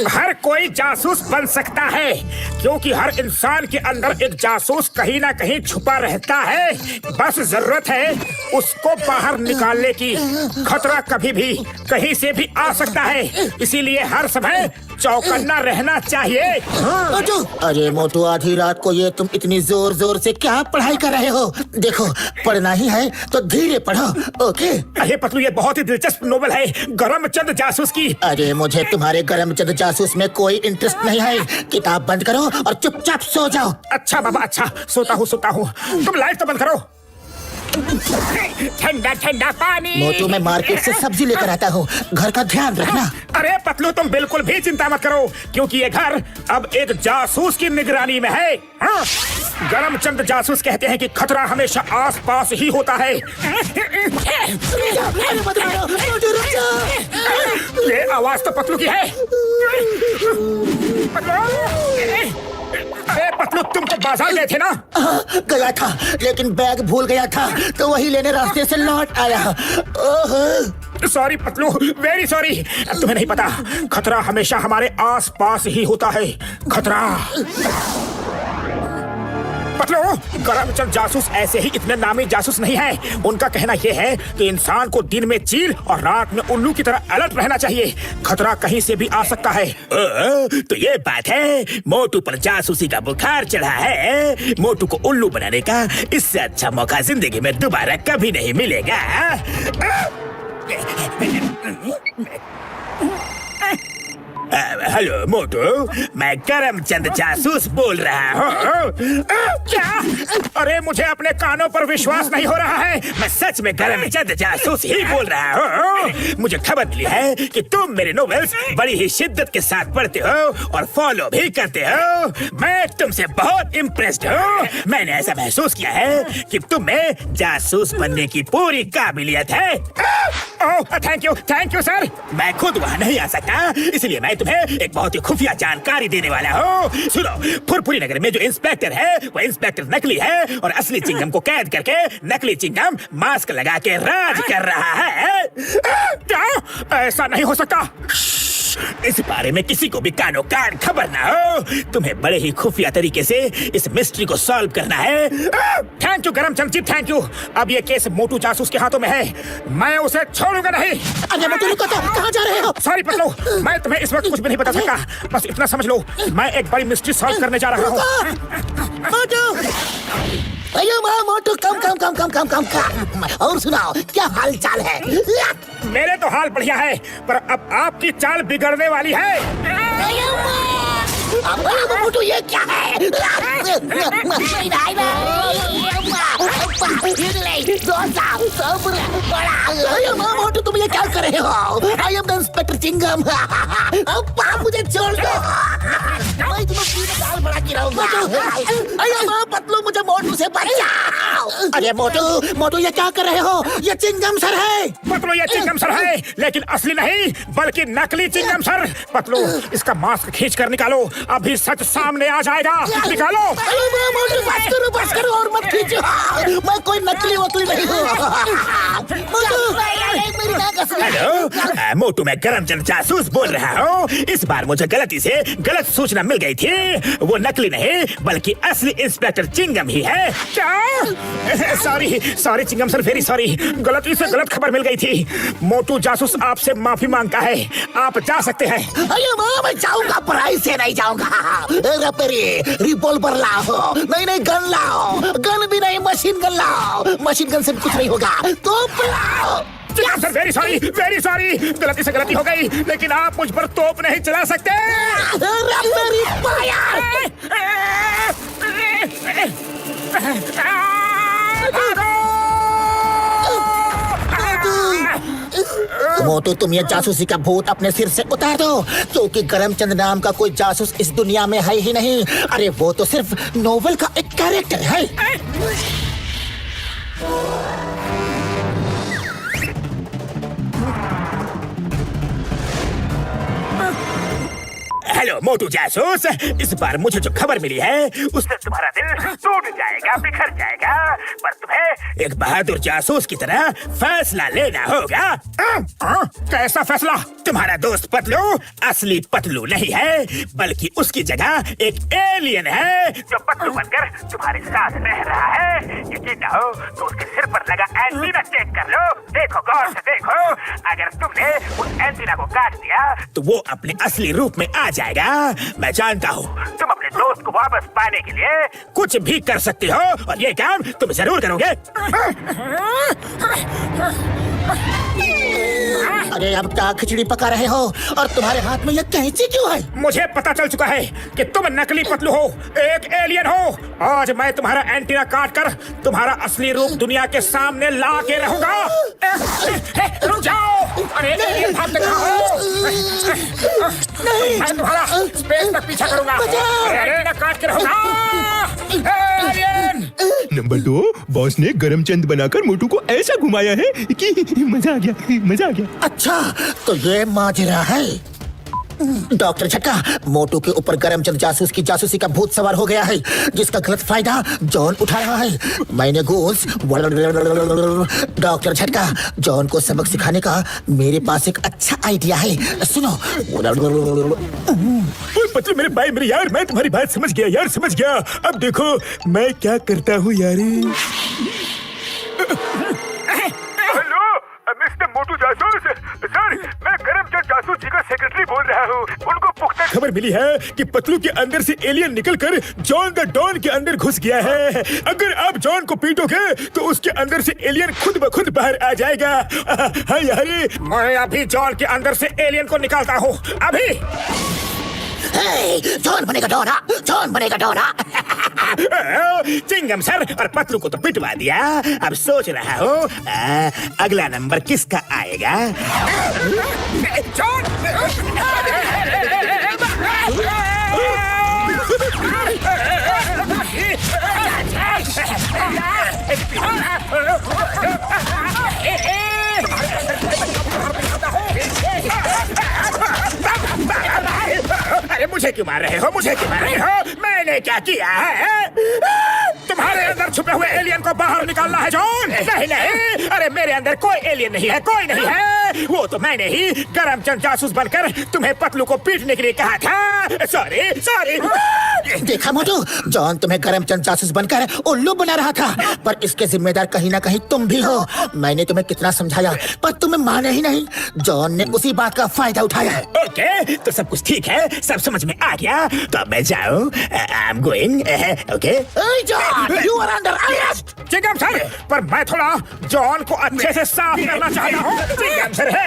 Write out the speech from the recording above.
हर कोई जासूस बन सकता है, क्योंकि हर इंसान के अंदर एक जासूस कहीं ना कहीं छुपा रहता है। बस जरूरत है उसको बाहर निकालने की। खतरा कभी भी कहीं से भी आ सकता है, इसीलिए हर समय चौकन्ना रहना चाहिए। अरे मोटू, आधी रात को ये तुम इतनी जोर जोर से क्या पढ़ाई कर रहे हो? देखो, पढ़ना ही है तो धीरे पढ़ो, ओके? अरे पतलू, ये बहुत ही दिलचस्प नोवेल है, करमचंद जासूस की। अरे मुझे तुम्हारे करमचंद जासूस में कोई इंटरेस्ट नहीं है। किताब बंद करो और चुपचाप सो जाओ। अच्छा बाबा, अच्छा, सोता हूँ। तुम लाइट तो बंद करो। ठंडा ठंडा पानी। मोटू, मैं मार्केट से सब्जी लेकर आता हूँ, घर का ध्यान रखना। अरे पतलू, तुम बिल्कुल भी चिंता मत करो, क्योंकि ये घर अब एक जासूस की निगरानी में है। हाँ? करमचंद जासूस कहते हैं कि खतरा हमेशा आसपास ही होता है। ये आवाज तो पतलू की है। अरे पतलू, तुम तो बाजार गए थे ना? गया था, लेकिन बैग भूल गया था, तो वही लेने रास्ते से लौट आया। Sorry Patlu, very sorry. तुम्हें नहीं पता, खतरा हमेशा हमारे आसपास ही होता है। खतरा। पतलू, करमचंद जासूस ऐसे ही इतने नामी जासूस नहीं है। उनका कहना यह है कि इंसान को दिन में चील और रात में उल्लू की तरह अलर्ट रहना चाहिए। खतरा कहीं से भी आ सकता है। तो ये बात है, मोटू पर जासूसी का बुखार चढ़ा है। मोटू को उल्लू बनाने का इससे अच्छा मौका जिंदगी में दोबारा कभी नहीं मिलेगा। हेलो मोटू, मैं करमचंद जासूस बोल रहा हूँ। क्या? अरे मुझे अपने कानों पर विश्वास नहीं हो रहा है। मैं सच में करमचंद जासूस ही बोल रहा हूँ। मुझे खबर मिली है कि तुम मेरे नॉवेल्स बड़ी ही शिद्दत के साथ पढ़ते हो और फॉलो भी करते हो। मैं तुमसे बहुत इम्प्रेस्ड हूँ। मैंने ऐसा महसूस किया है कि तुम में जासूस बनने की पूरी काबिलियत है। ओह, थैंक यू सर। मैं खुद वहाँ नहीं आ सकता, इसलिए मैं तुम्हें एक बहुत ही खुफिया जानकारी देने वाला हूँ। सुनो, फुरपुरी नगर में जो इंस्पेक्टर है वो इंस्पेक्टर नकली है और असली चिंगम को कैद करके नकली चिंगम मास्क लगा के राज कर रहा है। क्या? ऐसा नहीं हो सकता। इस बारे में किसी को भी कानो कान खबर ना हो। तुम्हें बड़े ही खुफिया तरीके से इस मिस्ट्री को सॉल्व करना है। Thank you Karamchand ji, thank you. अब ये केस मोटू जासूस के हाथों में है, मैं उसे छोड़ूंगा नहीं। अरे मोटू, रुको तो, कहाँ जा रहे हो? सॉरी पतलू, मैं तुम्हें इस वक्त कुछ भी नहीं बता सकता। बस इतना समझ लो, मैं एक बड़ी मिस्ट्री सॉल्व करने जा रहा हूँ। मोटू, अयो मोटू, कम। और सुनाओ, क्या हाल चाल है? मेरे तो हाल बढ़िया है, पर अब आपकी चाल बिगड़ने वाली है। मोटू, ये क्या है? मोटू, तुम ये क्या कर रहे हो? I am the inspector Chingam. मुझे छोड़ दो, मैं तुम्हें दाल बड़ा गिराऊंगा। पतलू, मुझे मोटू से बचाओ। अरे मोटू, ये क्या कर रहे हो? ये चिंगम सर है। पतलू, ये चिंगम सर है, लेकिन असली नहीं बल्कि नकली चिंगम सर। पतलू, इसका मास्क खींच कर निकालो, अभी सच सामने आ जाएगा। निकालो। मोटू, बस करो और मत खींचो। मैं कोई नकली वकली नहीं हूँ। हेलो मोटू, मैं करमचंद जासूस बोल रहा हूँ। इस बार मुझे गलती से गलत सूचना मिल गई थी। वो नकली नहीं बल्कि असली इंस्पेक्टर चिंगम ही है। क्या? Sorry Chingam sir, very sorry. गलती से गलत खबर मिल गई थी। मोटू जासूस आपसे माफी मांगता है, आप जा सकते हैं। अरे मैं जाऊंगा, पढ़ाई से नहीं जाऊंगा। रिवॉल्वर लाओ। नहीं, गन लाओ। गन भी नहीं, मशीन गन लाओ। मशीन गन से कुछ नहीं होगा, तोप लाओ। Sir, very sorry. गलती से गलती हो गई, लेकिन आप मुझ पर तोप नहीं चला सकते। मोटू, तुम ये जासूसी का भूत अपने सिर से उतार दो, क्योंकि करमचंद नाम का कोई जासूस इस दुनिया में है ही नहीं। अरे वो तो सिर्फ नोवेल का एक कैरेक्टर है। हेलो मोटू जासूस, इस बार मुझे जो खबर मिली है उससे तुम्हारा दिल टूट जाएगा, बिखर जाएगा, पर तुम्हें एक बहादुर जासूस की तरह फैसला लेना होगा। कैसा फैसला? तुम्हारा दोस्त पतलू असली पतलू नहीं है, बल्कि उसकी जगह एक एलियन है जो पतलू बनकर तुम्हारे साथ रह रहा है। यकीन न हो तो उसके सिर पर लगा एंटीना चेक कर लो। देखो, गौर से देखो, अगर तुमने उस एंटीना को काट दिया तो वो अपने असली रूप में आ जाएगा। मैं जानता हूँ तुम अपने दोस्त को वापस पाने के लिए कुछ भी कर सकती हो, और ये काम तुम जरूर करोगे। अरे अब क्या खिचड़ी पका रहे हो, और तुम्हारे हाथ में ये कैंची क्यों है? मुझे पता चल चुका है कि तुम नकली पतलू हो, एक एलियन हो। आज मैं तुम्हारा एंटीना काट कर तुम्हारा असली रूप दुनिया के सामने ला के रहूंगा। रुक जाओ! अरे एलियन भागते कहाँ हो? मैं तुम्हारा स्पेस तक पीछा करूंगा। एंटीना काट के रहूंगा। एलियन! नंबर 2, बॉस ने गरमचंद बनाकर मोटू को ऐसा घुमाया है कि मजा आ गया। अच्छा, तो ये माजरा है। डॉक्टर झटका, मोटू के ऊपर करमचंद जासूस की जासूसी का भूत सवार हो गया है, जिसका गलत फायदा जॉन उठा रहा है। मैंने गूंज डॉक्टर झटका, जॉन को सबक सिखाने का मेरे पास एक अच्छा आइडिया है। सुनो। पतलू मेरे भाई, मेरे यार, मैं तुम्हारी बात समझ गया यार, समझ गया। अब देखो मैं क्या करता हूँ यार। मिस्टर मोटू जासूस सर, मैं करमचंद जासूस जी का सेक्रेटरी बोल रहा हूँ। उनको पुख्ता खबर मिली है कि पतलू के अंदर से एलियन निकलकर जॉन द डॉन के अंदर घुस गया है। अगर आप जॉन को पीटोगे तो उसके अंदर से एलियन खुद ब खुद बाहर आ जाएगा। हाँ यार, मैं अभी जॉन के अंदर से एलियन को निकालता हूँ, अभी। जॉन बनेगा डोरा, जॉन बनेगा डोरा। चिंगम सर और पतलू को तो पिटवा दिया, अब सोच रहा हूँ अगला नंबर किसका आएगा। जॉन! अरे मुझे क्यों मार रहे हो, मुझे क्यों मार रहे हो? मैंने क्या किया है? तुम्हारे अंदर छुपे हुए एलियन को बाहर निकालना है जॉन। नहीं नहीं, अरे मेरे अंदर कोई एलियन नहीं है, कोई नहीं है। वो तो मैंने ही करमचंद जासूस बनकर तुम्हें पतलू को पीटने के लिए कहा था। सॉरी। देखा मोटू, जॉन तुम्हें करमचंद जासूस बनकर उल्लू बना रहा था, पर इसके जिम्मेदार कहीं ना कहीं तुम भी हो। मैंने तुम्हें कितना समझाया, पर तुम्हें माने ही नहीं। जॉन ने उसी बात का फायदा उठाया है। ओके, तो सब कुछ ठीक है, सब समझ में आ गया। तो अब मैं जाऊँ? I am going. Okay. John, you are under arrest. Chingam sir, पर मैं थोड़ा जॉन को अच्छे से साफ करना चाहता हूँ। चिंगम सर है,